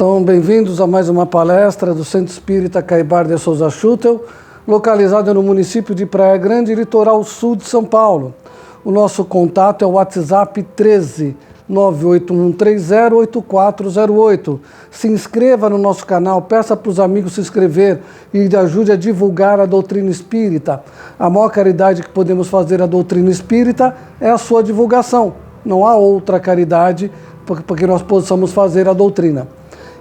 Então, bem-vindos a mais uma palestra do Centro Espírita Caibar de Souza Schutel, localizado no município de Praia Grande, litoral sul de São Paulo. O nosso contato é o WhatsApp 13 981308408. Se inscreva no nosso canal, peça para os amigos se inscrever e ajude a divulgar a doutrina espírita. A maior caridade que podemos fazer à doutrina espírita é a sua divulgação. Não há outra caridade para que nós possamos fazer a doutrina.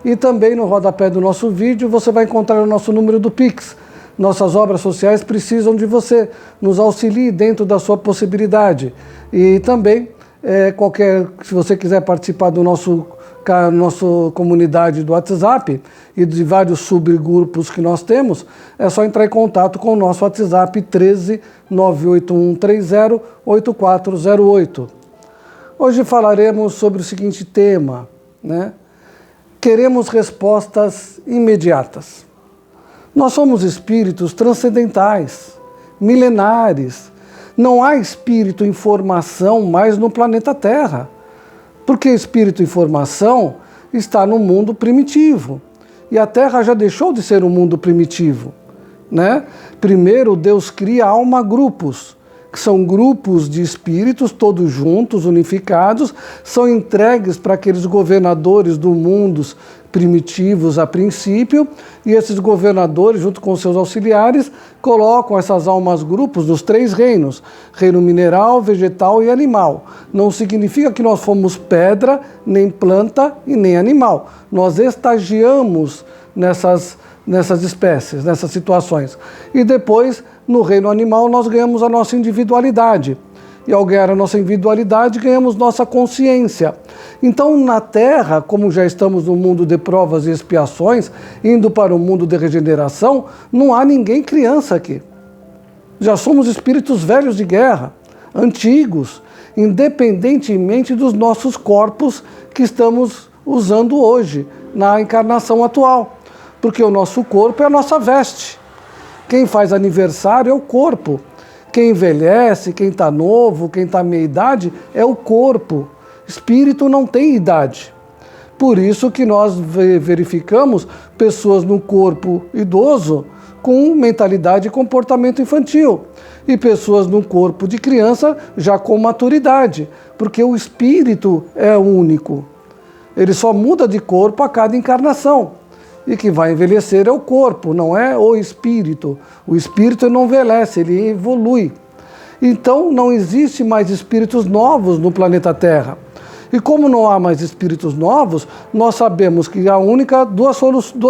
E também no rodapé do nosso vídeo você vai encontrar o nosso número do Pix. Nossas obras sociais precisam de você. Nos auxilie dentro da sua possibilidade. E também, se você quiser participar do nossa comunidade do WhatsApp e de vários subgrupos que nós temos, é só entrar em contato com o nosso WhatsApp 13 981308408. Hoje falaremos sobre o seguinte tema, né? Queremos respostas imediatas. Nós somos espíritos transcendentais, milenares. Não há espírito em formação mais no planeta Terra, porque espírito em formação está no mundo primitivo. E a Terra já deixou de ser um mundo primitivo, né? Primeiro, Deus cria alma-grupos, que são grupos de espíritos, todos juntos, unificados, são entregues para aqueles governadores do mundo primitivos a princípio, e esses governadores, junto com seus auxiliares, colocam essas almas-grupos nos três reinos, reino mineral, vegetal e animal. Não significa que nós fomos pedra, nem planta e nem animal. Nós estagiamos nessas espécies, nessas situações. E depois, no reino animal, nós ganhamos a nossa individualidade. E ao ganhar a nossa individualidade, ganhamos nossa consciência. Então, na Terra, como já estamos no mundo de provas e expiações, indo para o mundo de regeneração, não há ninguém criança aqui. Já somos espíritos velhos de guerra, antigos, independentemente dos nossos corpos que estamos usando hoje, na encarnação atual. Porque o nosso corpo é a nossa veste. Quem faz aniversário é o corpo. Quem envelhece, quem está novo, quem está meia idade, é o corpo. Espírito não tem idade. Por isso que nós verificamos pessoas no corpo idoso com mentalidade e comportamento infantil. E pessoas no corpo de criança já com maturidade. Porque o espírito é único. Ele só muda de corpo a cada encarnação. E que vai envelhecer é o corpo, não é o espírito. O espírito não envelhece, ele evolui. Então não existe mais espíritos novos no planeta Terra. E como não há mais espíritos novos, nós sabemos que há duas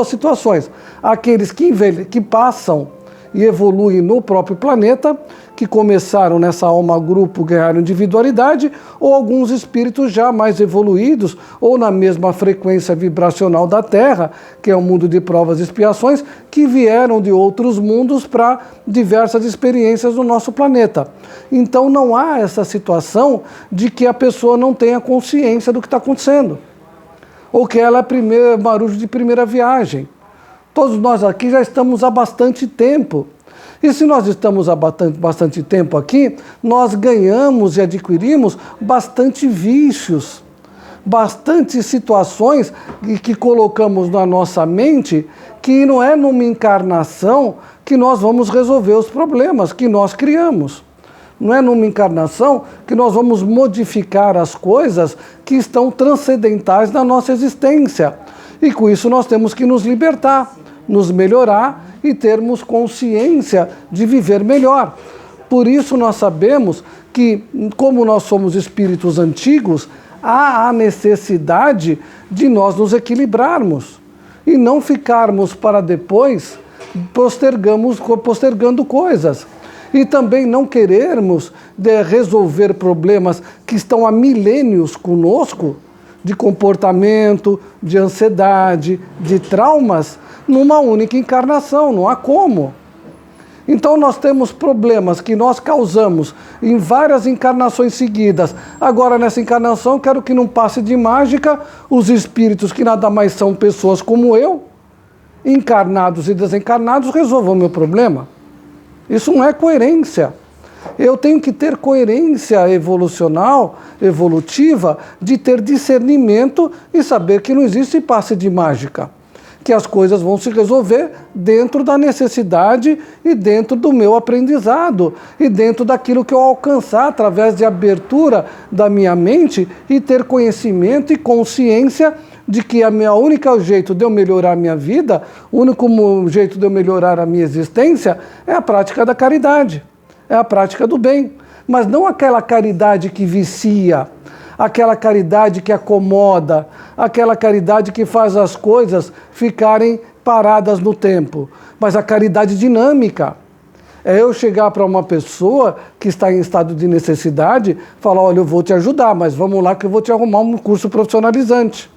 situações. Aqueles que passam e evoluem no próprio planeta, que começaram nessa alma-grupo, ganharam individualidade, ou alguns espíritos já mais evoluídos, ou na mesma frequência vibracional da Terra, que é o mundo de provas e expiações, que vieram de outros mundos para diversas experiências no nosso planeta. Então não há essa situação de que a pessoa não tenha consciência do que está acontecendo, ou que ela é marujo de primeira viagem. Todos nós aqui já estamos há bastante tempo. E se nós estamos há bastante tempo aqui, nós ganhamos e adquirimos bastante vícios, bastante situações que colocamos na nossa mente que não é numa encarnação que nós vamos resolver os problemas que nós criamos. Não é numa encarnação que nós vamos modificar as coisas que estão transcendentais na nossa existência. E com isso nós temos que nos libertar, nos melhorar e termos consciência de viver melhor. Por isso nós sabemos que, como nós somos espíritos antigos, há a necessidade de nós nos equilibrarmos e não ficarmos para depois postergando coisas. E também não querermos resolver problemas que estão há milênios conosco, de comportamento, de ansiedade, de traumas, numa única encarnação, não há como. Então nós temos problemas que nós causamos em várias encarnações seguidas. Agora nessa encarnação quero que não passe de mágica os espíritos que nada mais são pessoas como eu, encarnados e desencarnados, resolvam o meu problema. Isso não é coerência. Eu tenho que ter coerência evolutiva, de ter discernimento e saber que não existe passe de mágica, que as coisas vão se resolver dentro da necessidade e dentro do meu aprendizado e dentro daquilo que eu alcançar através de abertura da minha mente e ter conhecimento e consciência de que o único jeito de eu melhorar a minha vida, o único jeito de eu melhorar a minha existência é a prática da caridade, é a prática do bem, mas não aquela caridade que vicia, aquela caridade que acomoda, aquela caridade que faz as coisas ficarem paradas no tempo, mas a caridade dinâmica. É eu chegar para uma pessoa que está em estado de necessidade, falar, olha, eu vou te ajudar, mas vamos lá que eu vou te arrumar um curso profissionalizante.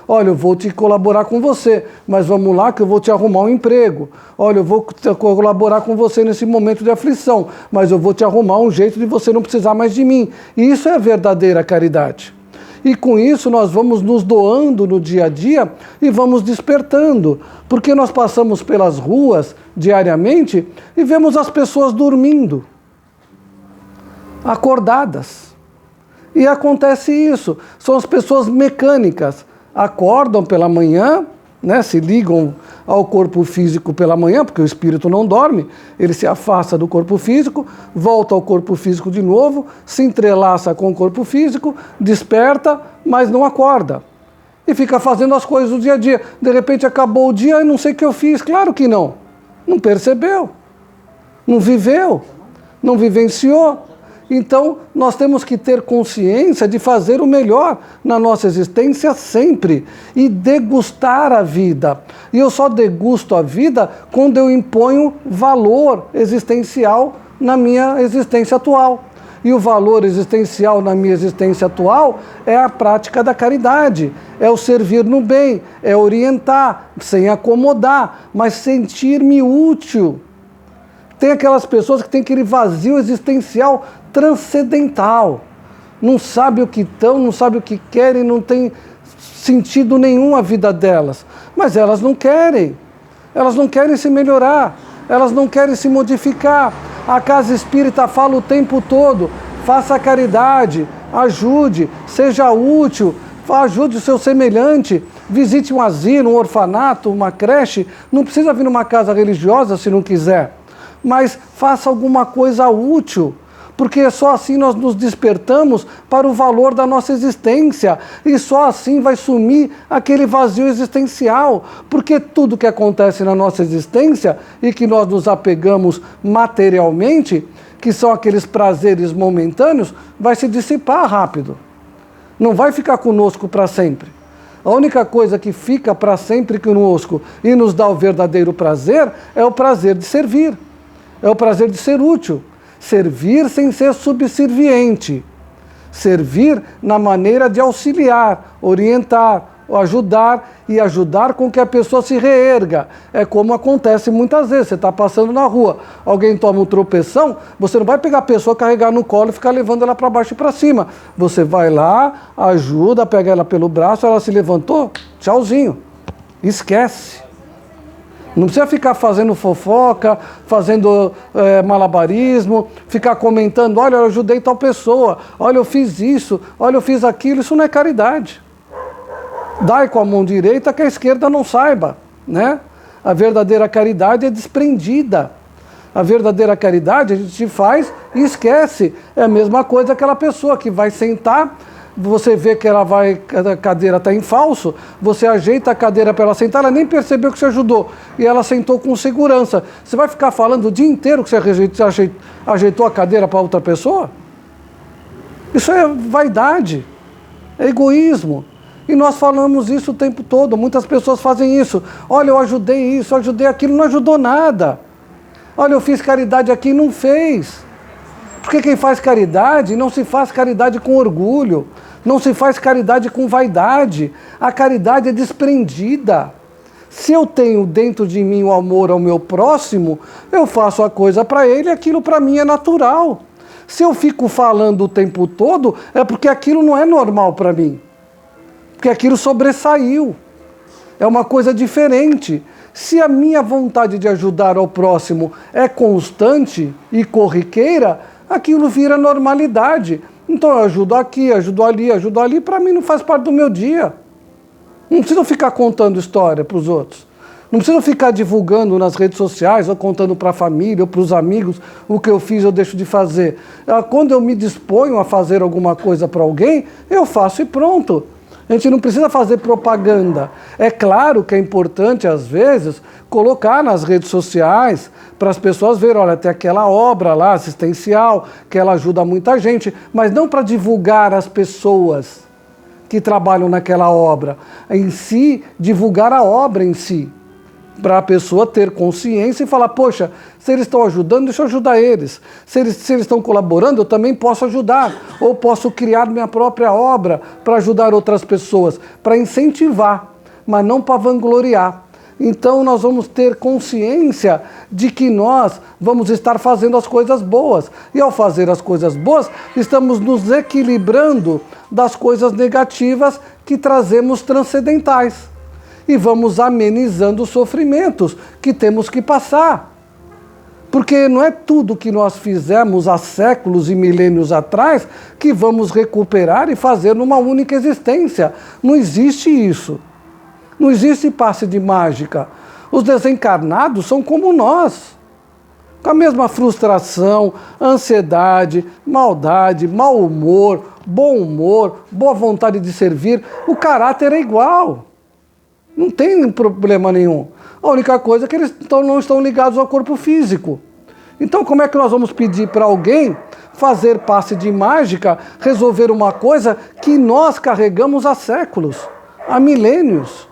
Olha, eu vou te colaborar com você, mas vamos lá que eu vou te arrumar um emprego. Olha, eu vou colaborar com você nesse momento de aflição, mas eu vou te arrumar um jeito de você não precisar mais de mim. E isso é a verdadeira caridade. E com isso nós vamos nos doando no dia a dia e vamos despertando, porque nós passamos pelas ruas diariamente e vemos as pessoas dormindo, acordadas. E acontece isso, são as pessoas mecânicas. Acordam pela manhã, né, se ligam ao corpo físico pela manhã, porque o espírito não dorme, ele se afasta do corpo físico, volta ao corpo físico de novo, se entrelaça com o corpo físico, desperta, mas não acorda. E fica fazendo as coisas do dia a dia. De repente acabou o dia e não sei o que eu fiz. Claro que não. Não percebeu, não viveu, não vivenciou. Então, nós temos que ter consciência de fazer o melhor na nossa existência sempre e degustar a vida. E eu só degusto a vida quando eu imponho valor existencial na minha existência atual. E o valor existencial na minha existência atual é a prática da caridade, é o servir no bem, é orientar, sem acomodar, mas sentir-me útil. Tem aquelas pessoas que têm aquele vazio existencial transcendental, não sabe o que estão, não sabe o que querem, não tem sentido nenhum a vida delas, mas elas não querem se melhorar, elas não querem se modificar. A casa espírita fala o tempo todo, faça caridade, ajude, seja útil, ajude o seu semelhante, visite um asilo, um orfanato, uma creche, não precisa vir numa casa religiosa se não quiser, mas faça alguma coisa útil, porque só assim nós nos despertamos para o valor da nossa existência, e só assim vai sumir aquele vazio existencial, porque tudo que acontece na nossa existência e que nós nos apegamos materialmente, que são aqueles prazeres momentâneos, vai se dissipar rápido, não vai ficar conosco para sempre. A única coisa que fica para sempre conosco e nos dá o verdadeiro prazer é o prazer de servir, é o prazer de ser útil. Servir sem ser subserviente. Servir na maneira de auxiliar, orientar, ajudar e ajudar com que a pessoa se reerga. É como acontece muitas vezes. Você está passando na rua, alguém toma um tropeção, você não vai pegar a pessoa, carregar no colo e ficar levando ela para baixo e para cima. Você vai lá, ajuda, pega ela pelo braço, ela se levantou, tchauzinho. Esquece. Não precisa ficar fazendo fofoca, fazendo malabarismo, ficar comentando, olha, eu ajudei tal pessoa, olha, eu fiz isso, olha, eu fiz aquilo. Isso não é caridade. Dai com a mão direita que a esquerda não saiba, né? A verdadeira caridade é desprendida. A verdadeira caridade a gente faz e esquece. É a mesma coisa aquela pessoa que vai sentar, você vê que a cadeira está em falso, você ajeita a cadeira para ela sentar, ela nem percebeu que você ajudou, e ela sentou com segurança. Você vai ficar falando o dia inteiro que você ajeitou a cadeira para outra pessoa? Isso é vaidade, é egoísmo. E nós falamos isso o tempo todo, muitas pessoas fazem isso. Olha, eu ajudei isso, eu ajudei aquilo, não ajudou nada. Olha, eu fiz caridade aqui, não fez. Porque quem faz caridade, não se faz caridade com orgulho, não se faz caridade com vaidade. A caridade é desprendida. Se eu tenho dentro de mim o amor ao meu próximo, eu faço a coisa para ele, aquilo para mim é natural. Se eu fico falando o tempo todo, é porque aquilo não é normal para mim. Porque aquilo sobressaiu. É uma coisa diferente. Se a minha vontade de ajudar ao próximo é constante e corriqueira, aquilo vira normalidade. Então eu ajudo aqui, ajudo ali, para mim não faz parte do meu dia. Não preciso ficar contando história para os outros. Não preciso ficar divulgando nas redes sociais, ou contando para a família, ou para os amigos, o que eu fiz ou deixo de fazer. Quando eu me disponho a fazer alguma coisa para alguém, eu faço e pronto. A gente não precisa fazer propaganda. É claro que é importante, às vezes, colocar nas redes sociais para as pessoas verem, olha, tem aquela obra lá, assistencial, que ela ajuda muita gente, mas não para divulgar as pessoas que trabalham naquela obra. Em si, divulgar a obra em si. Para a pessoa ter consciência e falar, poxa, se eles estão ajudando, deixa eu ajudar eles. Se eles estão colaborando, eu também posso ajudar. Ou posso criar minha própria obra para ajudar outras pessoas, para incentivar, mas não para vangloriar. Então nós vamos ter consciência de que nós vamos estar fazendo as coisas boas. E ao fazer as coisas boas, estamos nos equilibrando das coisas negativas que trazemos transcendentais. E vamos amenizando os sofrimentos que temos que passar. Porque não é tudo que nós fizemos há séculos e milênios atrás que vamos recuperar e fazer numa única existência. Não existe isso. Não existe passe de mágica. Os desencarnados são como nós. Com a mesma frustração, ansiedade, maldade, mau humor, bom humor, boa vontade de servir. O caráter é igual. Não tem problema nenhum. A única coisa é que eles não estão ligados ao corpo físico. Então como é que nós vamos pedir para alguém fazer passe de mágica, resolver uma coisa que nós carregamos há séculos, há milênios?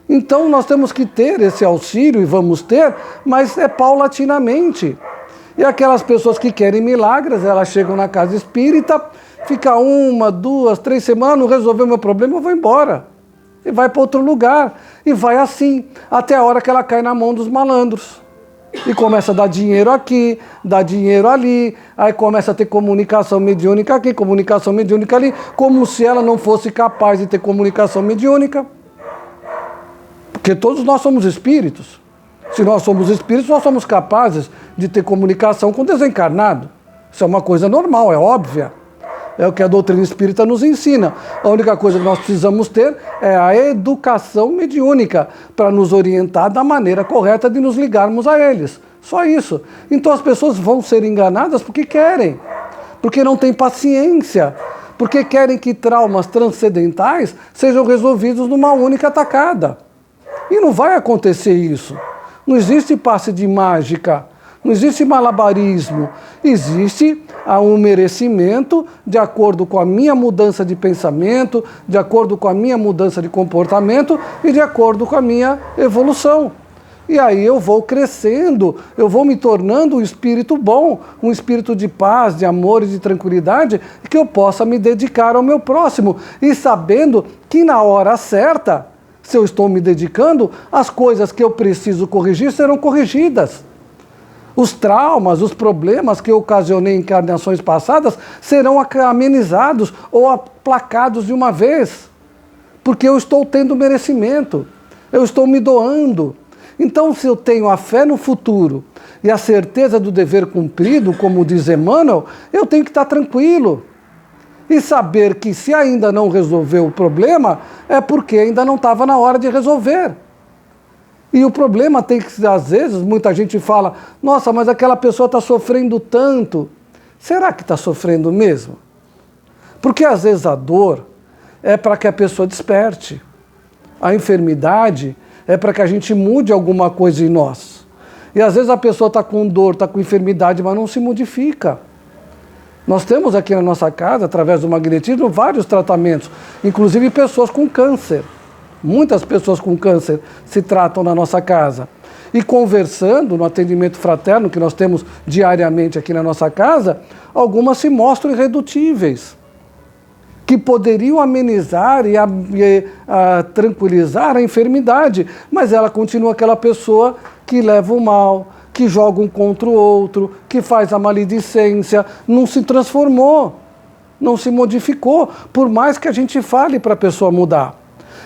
Então nós temos que ter esse auxílio, e vamos ter, mas é paulatinamente. E aquelas pessoas que querem milagres, elas chegam na casa espírita, fica 1, 2, 3 semanas, não resolveu o meu problema, eu vou embora. E vai para outro lugar. E vai assim, até a hora que ela cai na mão dos malandros. E começa a dar dinheiro aqui, dar dinheiro ali, aí começa a ter comunicação mediúnica aqui, comunicação mediúnica ali, como se ela não fosse capaz de ter comunicação mediúnica. Porque todos nós somos espíritos. Se nós somos espíritos, nós somos capazes de ter comunicação com o desencarnado. Isso é uma coisa normal, é óbvia. É o que a doutrina espírita nos ensina. A única coisa que nós precisamos ter é a educação mediúnica para nos orientar da maneira correta de nos ligarmos a eles. Só isso. Então as pessoas vão ser enganadas porque querem, porque não têm paciência, porque querem que traumas transcendentais sejam resolvidos numa única tacada. E não vai acontecer isso. Não existe passe de mágica. Não existe malabarismo, existe um merecimento de acordo com a minha mudança de pensamento, de acordo com a minha mudança de comportamento e de acordo com a minha evolução. E aí eu vou crescendo, eu vou me tornando um espírito bom, um espírito de paz, de amor e de tranquilidade, que eu possa me dedicar ao meu próximo. E sabendo que na hora certa, se eu estou me dedicando, as coisas que eu preciso corrigir serão corrigidas. Os traumas, os problemas que eu ocasionei em encarnações passadas serão amenizados ou aplacados de uma vez. Porque eu estou tendo merecimento, eu estou me doando. Então, se eu tenho a fé no futuro e a certeza do dever cumprido, como diz Emmanuel, eu tenho que estar tranquilo. E saber que se ainda não resolveu o problema, é porque ainda não estava na hora de resolver. E o problema tem que, às vezes, muita gente fala, nossa, mas aquela pessoa está sofrendo tanto. Será que está sofrendo mesmo? Porque às vezes a dor é para que a pessoa desperte. A enfermidade é para que a gente mude alguma coisa em nós. E às vezes a pessoa está com dor, está com enfermidade, mas não se modifica. Nós temos aqui na nossa casa, através do magnetismo, vários tratamentos, inclusive pessoas com câncer. Muitas pessoas com câncer se tratam na nossa casa. E conversando no atendimento fraterno que nós temos diariamente aqui na nossa casa, algumas se mostram irredutíveis, que poderiam amenizar e tranquilizar a enfermidade, mas ela continua aquela pessoa que leva o mal, que joga um contra o outro, que faz a maledicência, não se transformou, não se modificou, por mais que a gente fale para a pessoa mudar.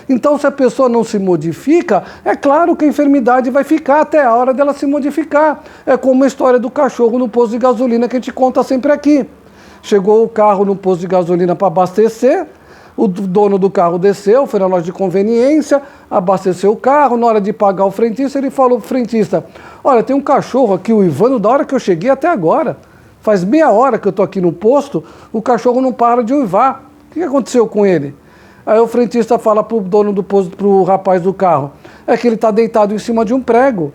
Então, se a pessoa não se modifica, é claro que a enfermidade vai ficar até a hora dela se modificar. É como a história do cachorro no posto de gasolina que a gente conta sempre aqui. Chegou o carro no posto de gasolina para abastecer, o dono do carro desceu, foi na loja de conveniência, abasteceu o carro, na hora de pagar o frentista, ele falou pro frentista, olha, tem um cachorro aqui, o Ivano, da hora que eu cheguei até agora. Faz meia hora que eu estou aqui no posto, o cachorro não para de uivar. O que aconteceu com ele? Aí o frentista fala pro dono do posto, pro rapaz do carro, é que ele está deitado em cima de um prego.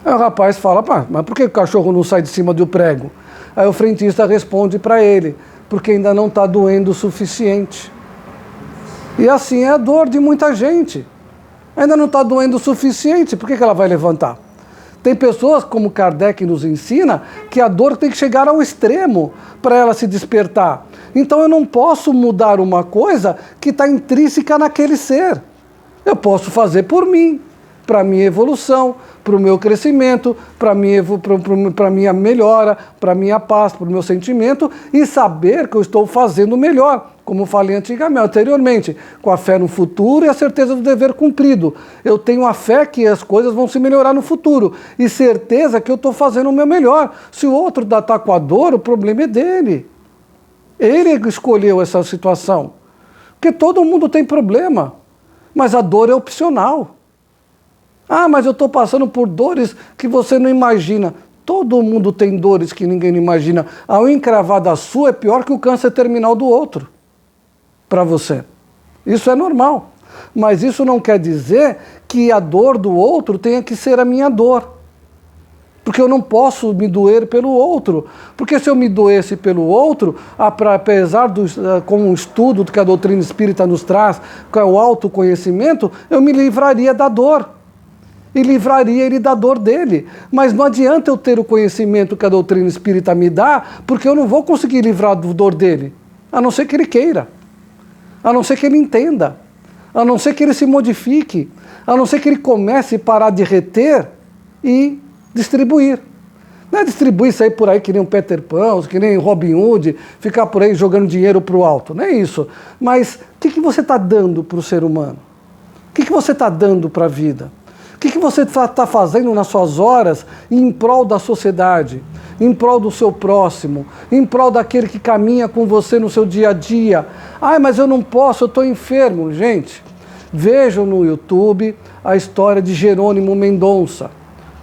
Aí o rapaz fala, mas por que o cachorro não sai de cima do prego? Aí o frentista responde para ele, porque ainda não está doendo o suficiente. E assim é a dor de muita gente. Ainda não está doendo o suficiente, por que ela vai levantar? Tem pessoas, como Kardec nos ensina, que a dor tem que chegar ao extremo para ela se despertar. Então eu não posso mudar uma coisa que está intrínseca naquele ser. Eu posso fazer por mim, para a minha evolução, para o meu crescimento, para a minha melhora, para a minha paz, para o meu sentimento, e saber que eu estou fazendo melhor, como falei anteriormente, com a fé no futuro e a certeza do dever cumprido. Eu tenho a fé que as coisas vão se melhorar no futuro, e certeza que eu estou fazendo o meu melhor. Se o outro está com a dor, o problema é dele. Ele escolheu essa situação. Porque todo mundo tem problema, mas a dor é opcional. Ah, mas eu estou passando por dores que você não imagina. Todo mundo tem dores que ninguém imagina. A unha encravada sua é pior que o câncer terminal do outro, para você. Isso é normal. Mas isso não quer dizer que a dor do outro tenha que ser a minha dor. Porque eu não posso me doer pelo outro. Porque se eu me doesse pelo outro, apesar com um estudo que a doutrina espírita nos traz, que é o autoconhecimento, eu me livraria da dor. E livraria ele da dor dele. Mas não adianta eu ter o conhecimento que a doutrina espírita me dá, porque eu não vou conseguir livrar da dor dele. A não ser que ele queira. A não ser que ele entenda. A não ser que ele se modifique. A não ser que ele comece a parar de reter e distribuir. Não é distribuir, sair por aí que nem um Peter Pan, que nem Robin Hood, ficar por aí jogando dinheiro para o alto. Não é isso. Mas o que você está dando para o ser humano? O que você está dando para a vida? O que você está fazendo nas suas horas em prol da sociedade, em prol do seu próximo, em prol daquele que caminha com você no seu dia a dia? Ah, mas eu não posso, eu estou enfermo. Gente, vejam no YouTube a história de Jerônimo Mendonça,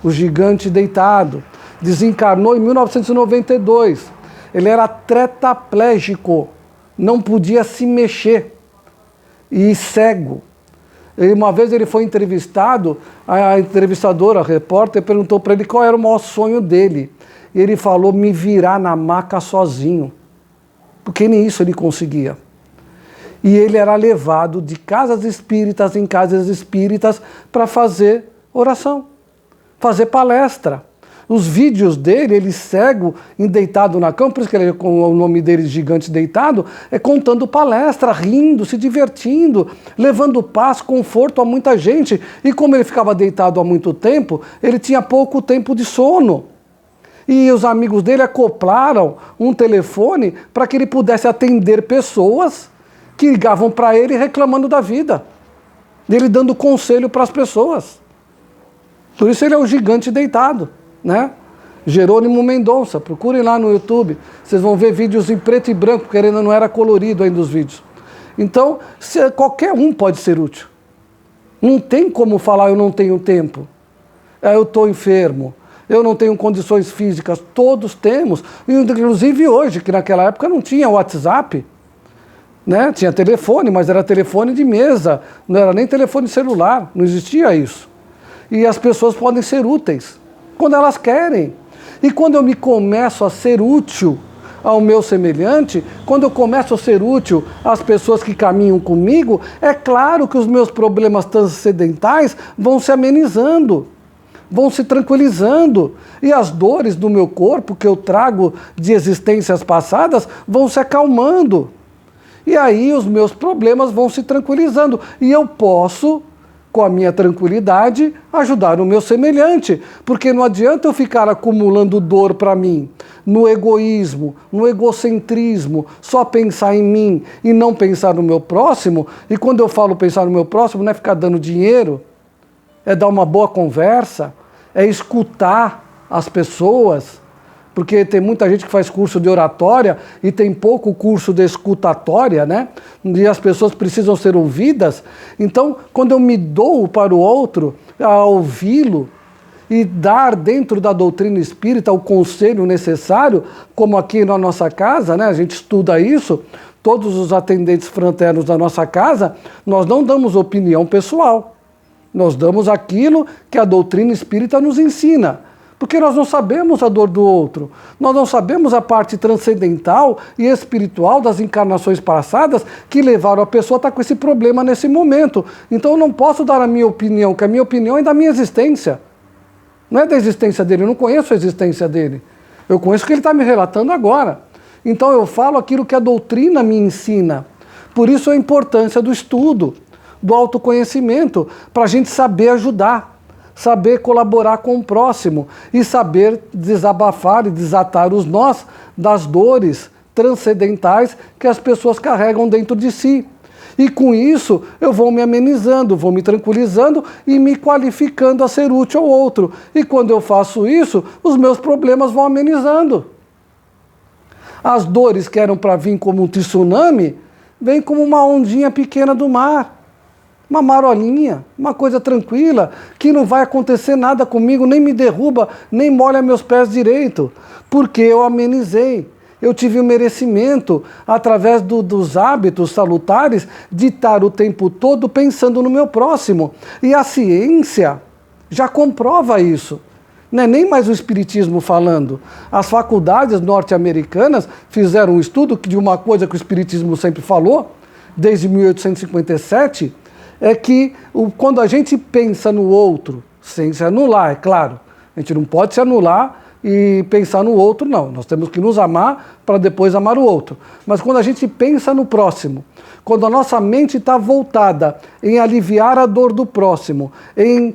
o gigante deitado. Desencarnou em 1992. Ele era tetraplégico, não podia se mexer e cego. Uma vez ele foi entrevistado, a entrevistadora, a repórter, perguntou para ele qual era o maior sonho dele. E ele falou, me virar na maca sozinho. Porque nem isso ele conseguia. E ele era levado de casas espíritas em casas espíritas para fazer oração, fazer palestra. Os vídeos dele, ele cego, deitado na cama, por isso que ele, com o nome dele, Gigante Deitado, é contando palestra, rindo, se divertindo, levando paz, conforto a muita gente. E como ele ficava deitado há muito tempo, ele tinha pouco tempo de sono. E os amigos dele acoplaram um telefone para que ele pudesse atender pessoas que ligavam para ele reclamando da vida. Ele dando conselho para as pessoas. Por isso ele é o Gigante Deitado. Né? Jerônimo Mendonça, procurem lá no YouTube, vocês vão ver vídeos em preto e branco, porque ainda não era colorido ainda os vídeos. Então, qualquer um pode ser útil. Não tem como falar, eu não tenho tempo, eu estou enfermo, eu não tenho condições físicas, todos temos, inclusive hoje, que naquela época não tinha WhatsApp, né? Tinha telefone, mas era telefone de mesa, não era nem telefone celular, não existia isso. E as pessoas podem ser úteis quando elas querem. E quando eu me começo a ser útil ao meu semelhante, quando eu começo a ser útil às pessoas que caminham comigo, é claro que os meus problemas transcendentais vão se amenizando, vão se tranquilizando, e as dores do meu corpo que eu trago de existências passadas vão se acalmando. E aí os meus problemas vão se tranquilizando, e eu posso com a minha tranquilidade, ajudar o meu semelhante, porque não adianta eu ficar acumulando dor para mim, no egoísmo, no egocentrismo, só pensar em mim e não pensar no meu próximo. E quando eu falo pensar no meu próximo, não é ficar dando dinheiro, é dar uma boa conversa, é escutar as pessoas, porque tem muita gente que faz curso de oratória e tem pouco curso de escutatória, né? E as pessoas precisam ser ouvidas. Então, quando eu me dou para o outro, a ouvi-lo e dar dentro da doutrina espírita o conselho necessário, como aqui na nossa casa, né? A gente estuda isso, todos os atendentes fraternos da nossa casa, nós não damos opinião pessoal. Nós damos aquilo que a doutrina espírita nos ensina. Porque nós não sabemos a dor do outro, nós não sabemos a parte transcendental e espiritual das encarnações passadas que levaram a pessoa a estar com esse problema nesse momento. Então eu não posso dar a minha opinião, que a minha opinião é da minha existência. Não é da existência dele, eu não conheço a existência dele. Eu conheço o que ele está me relatando agora. Então eu falo aquilo que a doutrina me ensina. Por isso a importância do estudo, do autoconhecimento, para a gente saber ajudar, saber colaborar com o próximo e saber desabafar e desatar os nós das dores transcendentais que as pessoas carregam dentro de si. E com isso eu vou me amenizando, vou me tranquilizando e me qualificando a ser útil ao outro. E quando eu faço isso, os meus problemas vão amenizando. As dores que eram para vir como um tsunami, vêm como uma ondinha pequena do mar. Uma marolinha, uma coisa tranquila, que não vai acontecer nada comigo, nem me derruba, nem molha meus pés direito, porque eu amenizei. Eu tive o merecimento, através dos hábitos salutares, de estar o tempo todo pensando no meu próximo. E a ciência já comprova isso. Não é nem mais o espiritismo falando. As faculdades norte-americanas fizeram um estudo de uma coisa que o espiritismo sempre falou, desde 1857, é que quando a gente pensa no outro, sem se anular, é claro, a gente não pode se anular e pensar no outro, não. Nós temos que nos amar para depois amar o outro. Mas quando a gente pensa no próximo, quando a nossa mente está voltada em aliviar a dor do próximo, em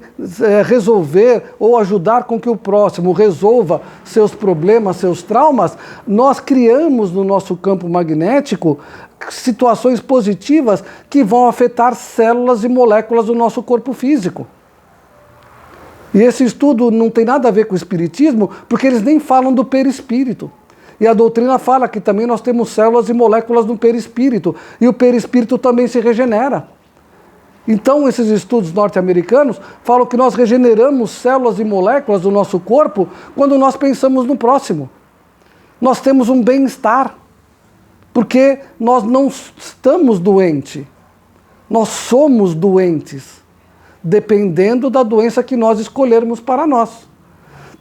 resolver ou ajudar com que o próximo resolva seus problemas, seus traumas, nós criamos no nosso campo magnético situações positivas que vão afetar células e moléculas do nosso corpo físico. E esse estudo não tem nada a ver com o espiritismo, porque eles nem falam do perispírito. E a doutrina fala que também nós temos células e moléculas no perispírito, e o perispírito também se regenera. Então, esses estudos norte-americanos falam que nós regeneramos células e moléculas do nosso corpo quando nós pensamos no próximo. Nós temos um bem-estar, porque nós não estamos doentes, nós somos doentes, dependendo da doença que nós escolhermos para nós.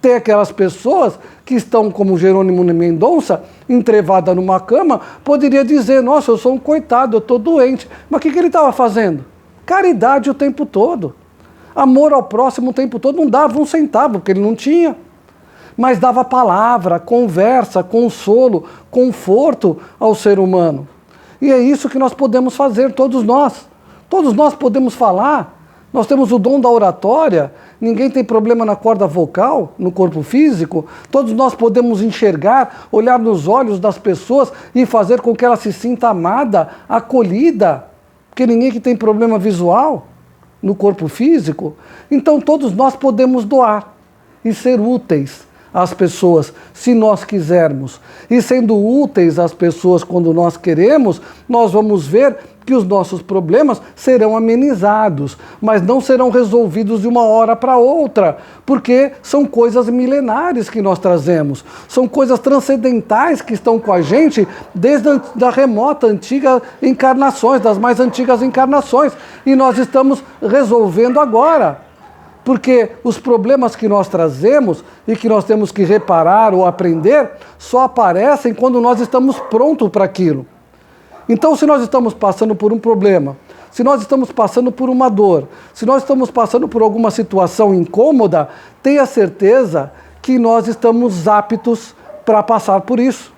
Tem aquelas pessoas que estão, como Jerônimo Mendonça, entrevada numa cama, poderia dizer, nossa, eu sou um coitado, eu estou doente. Mas o que ele estava fazendo? Caridade o tempo todo. Amor ao próximo o tempo todo. Não dava um centavo, porque ele não tinha. Mas dava palavra, conversa, consolo, conforto ao ser humano. E é isso que nós podemos fazer, todos nós. Todos nós podemos falar. Nós temos o dom da oratória, ninguém tem problema na corda vocal, no corpo físico. Todos nós podemos enxergar, olhar nos olhos das pessoas e fazer com que ela se sinta amada, acolhida. Porque ninguém que tem problema visual no corpo físico. Então todos nós podemos doar e ser úteis às pessoas, se nós quisermos. E sendo úteis às pessoas quando nós queremos, nós vamos ver que os nossos problemas serão amenizados, mas não serão resolvidos de uma hora para outra, porque são coisas milenares que nós trazemos, são coisas transcendentais que estão com a gente desde a remota, antiga encarnações, das mais antigas encarnações, e nós estamos resolvendo agora. Porque os problemas que nós trazemos e que nós temos que reparar ou aprender só aparecem quando nós estamos prontos para aquilo. Então, se nós estamos passando por um problema, se nós estamos passando por uma dor, se nós estamos passando por alguma situação incômoda, tenha certeza que nós estamos aptos para passar por isso.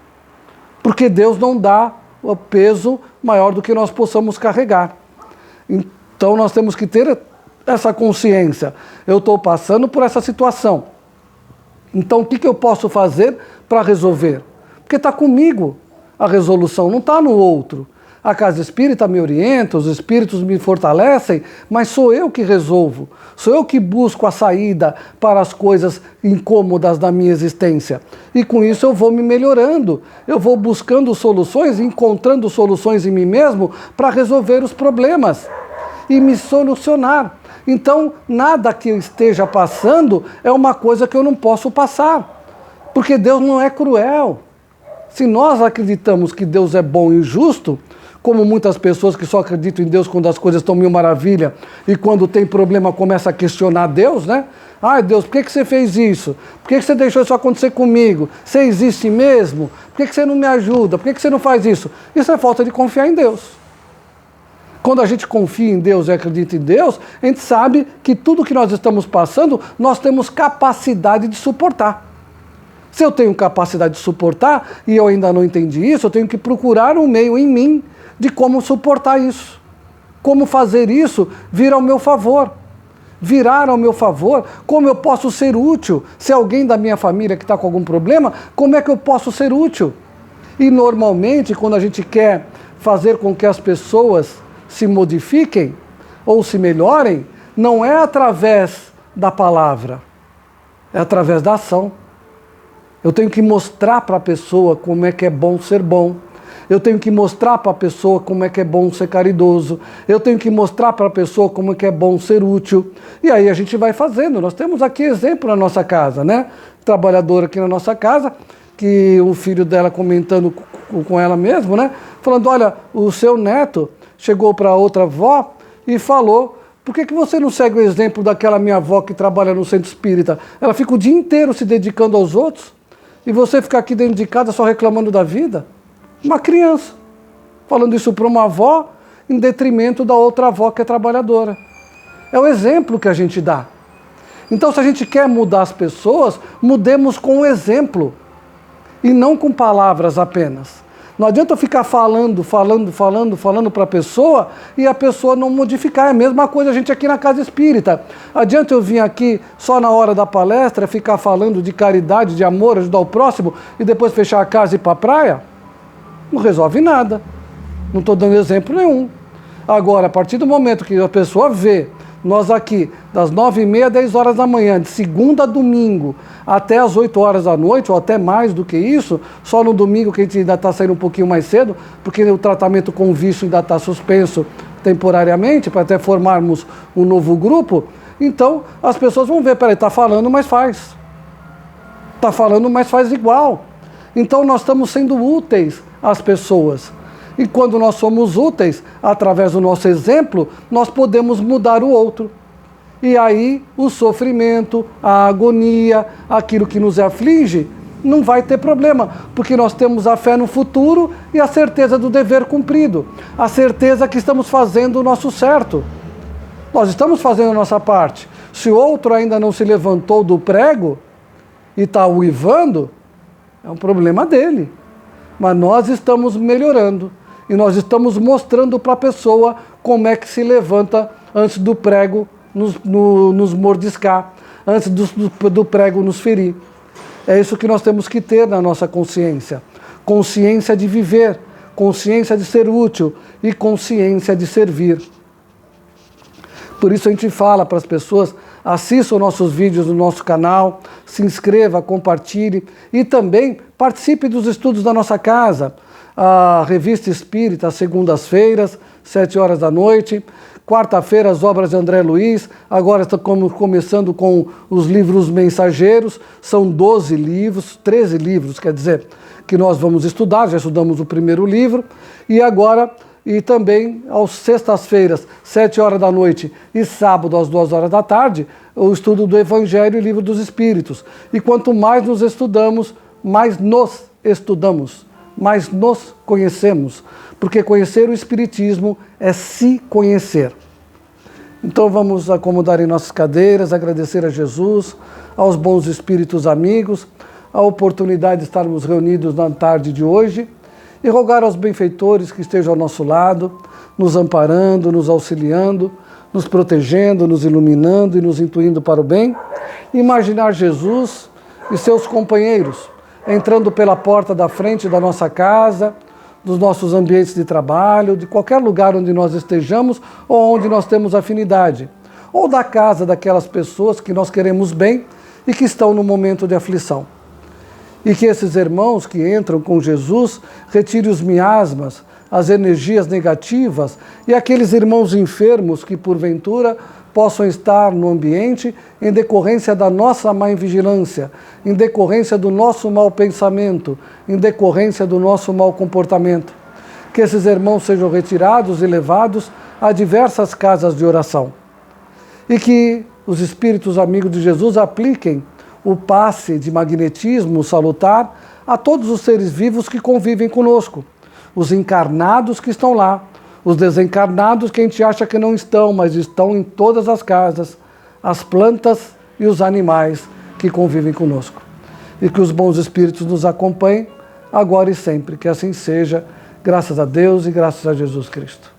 Porque Deus não dá o peso maior do que nós possamos carregar. Então, nós temos que ter essa consciência. Eu estou passando por essa situação. Então, o que eu posso fazer para resolver? Porque está comigo a resolução, não está no outro. A casa espírita me orienta, os espíritos me fortalecem, mas sou eu que resolvo. Sou eu que busco a saída para as coisas incômodas da minha existência. E com isso eu vou me melhorando. Eu vou buscando soluções, encontrando soluções em mim mesmo para resolver os problemas e me solucionar. Então, nada que eu esteja passando é uma coisa que eu não posso passar. Porque Deus não é cruel. Se nós acreditamos que Deus é bom e justo, como muitas pessoas que só acreditam em Deus quando as coisas estão mil maravilha e quando tem problema começa a questionar Deus, né? Ai Deus, por que você fez isso? Por que você deixou isso acontecer comigo? Você existe mesmo? Por que você não me ajuda? Por que você não faz isso? Isso é falta de confiar em Deus. Quando a gente confia em Deus e acredita em Deus, a gente sabe que tudo que nós estamos passando, nós temos capacidade de suportar. Se eu tenho capacidade de suportar e eu ainda não entendi isso, eu tenho que procurar um meio em mim de como suportar isso. Como fazer isso vir ao meu favor. Virar ao meu favor, como eu posso ser útil. Se alguém da minha família que está com algum problema, como é que eu posso ser útil? E normalmente, quando a gente quer fazer com que as pessoas se modifiquem ou se melhorem, não é através da palavra, é através da ação. Eu tenho que mostrar para a pessoa como é que é bom ser bom. Eu tenho que mostrar para a pessoa como é que é bom ser caridoso. Eu tenho que mostrar para a pessoa como é que é bom ser útil. E aí a gente vai fazendo. Nós temos aqui exemplo na nossa casa, né? Trabalhadora aqui na nossa casa, que o filho dela comentando com ela mesmo, né? Falando, olha, o seu neto chegou para outra avó e falou, por que você não segue o exemplo daquela minha avó que trabalha no centro espírita? Ela fica o dia inteiro se dedicando aos outros e você fica aqui dentro de casa só reclamando da vida? Uma criança, falando isso para uma avó em detrimento da outra avó que é trabalhadora. É o exemplo que a gente dá. Então, se a gente quer mudar as pessoas, mudemos com o exemplo e não com palavras apenas. Não adianta eu ficar falando para a pessoa e a pessoa não modificar. É a mesma coisa a gente aqui na Casa Espírita. Adianta eu vir aqui só na hora da palestra, ficar falando de caridade, de amor, ajudar o próximo e depois fechar a casa e ir para a praia? Não resolve nada. Não estou dando exemplo nenhum. Agora, a partir do momento que a pessoa vê nós aqui, das 9h30 às 10 horas da manhã, de segunda a domingo, até as 8 horas da noite, ou até mais do que isso, só no domingo que a gente ainda está saindo um pouquinho mais cedo, porque o tratamento com vício ainda está suspenso temporariamente, para até formarmos um novo grupo. Então, as pessoas vão ver, peraí, está falando, mas faz. Está falando, mas faz igual. Então, nós estamos sendo úteis às pessoas. E quando nós somos úteis, através do nosso exemplo, nós podemos mudar o outro. E aí o sofrimento, a agonia, aquilo que nos aflige, não vai ter problema, porque nós temos a fé no futuro e a certeza do dever cumprido, a certeza que estamos fazendo o nosso certo. Nós estamos fazendo a nossa parte. Se o outro ainda não se levantou do prego e está uivando, é um problema dele. Mas nós estamos melhorando. E nós estamos mostrando para a pessoa como é que se levanta antes do prego nos mordiscar, antes do prego nos ferir. É isso que nós temos que ter na nossa consciência. Consciência de viver, consciência de ser útil e consciência de servir. Por isso a gente fala para as pessoas, assistam nossos vídeos no nosso canal, se inscreva, compartilhe e também participe dos estudos da nossa casa. A Revista Espírita, às segundas-feiras, 7 horas da noite. Quarta-feira, as obras de André Luiz. Agora estamos começando com os livros mensageiros. São 12 livros, 13 livros, quer dizer, que nós vamos estudar. Já estudamos o primeiro livro. E agora, e também, às sextas-feiras, 7 horas da noite e sábado, às 2 horas da tarde, o estudo do Evangelho e Livro dos Espíritos. E quanto mais nos estudamos, mais nos estudamos. Mas nos conhecemos, porque conhecer o Espiritismo é se conhecer. Então vamos acomodar em nossas cadeiras, agradecer a Jesus, aos bons espíritos amigos, a oportunidade de estarmos reunidos na tarde de hoje e rogar aos benfeitores que estejam ao nosso lado, nos amparando, nos auxiliando, nos protegendo, nos iluminando e nos intuindo para o bem. Imaginar Jesus e seus companheiros entrando pela porta da frente da nossa casa, dos nossos ambientes de trabalho, de qualquer lugar onde nós estejamos ou onde nós temos afinidade, ou da casa daquelas pessoas que nós queremos bem e que estão no momento de aflição. E que esses irmãos que entram com Jesus retirem os miasmas, as energias negativas e aqueles irmãos enfermos que porventura possam estar no ambiente em decorrência da nossa má vigilância, em decorrência do nosso mau pensamento, em decorrência do nosso mau comportamento. Que esses irmãos sejam retirados e levados a diversas casas de oração. E que os espíritos amigos de Jesus apliquem o passe de magnetismo salutar a todos os seres vivos que convivem conosco, os encarnados que estão lá, os desencarnados que a gente acha que não estão, mas estão em todas as casas, as plantas e os animais que convivem conosco. E que os bons espíritos nos acompanhem agora e sempre, que assim seja, graças a Deus e graças a Jesus Cristo.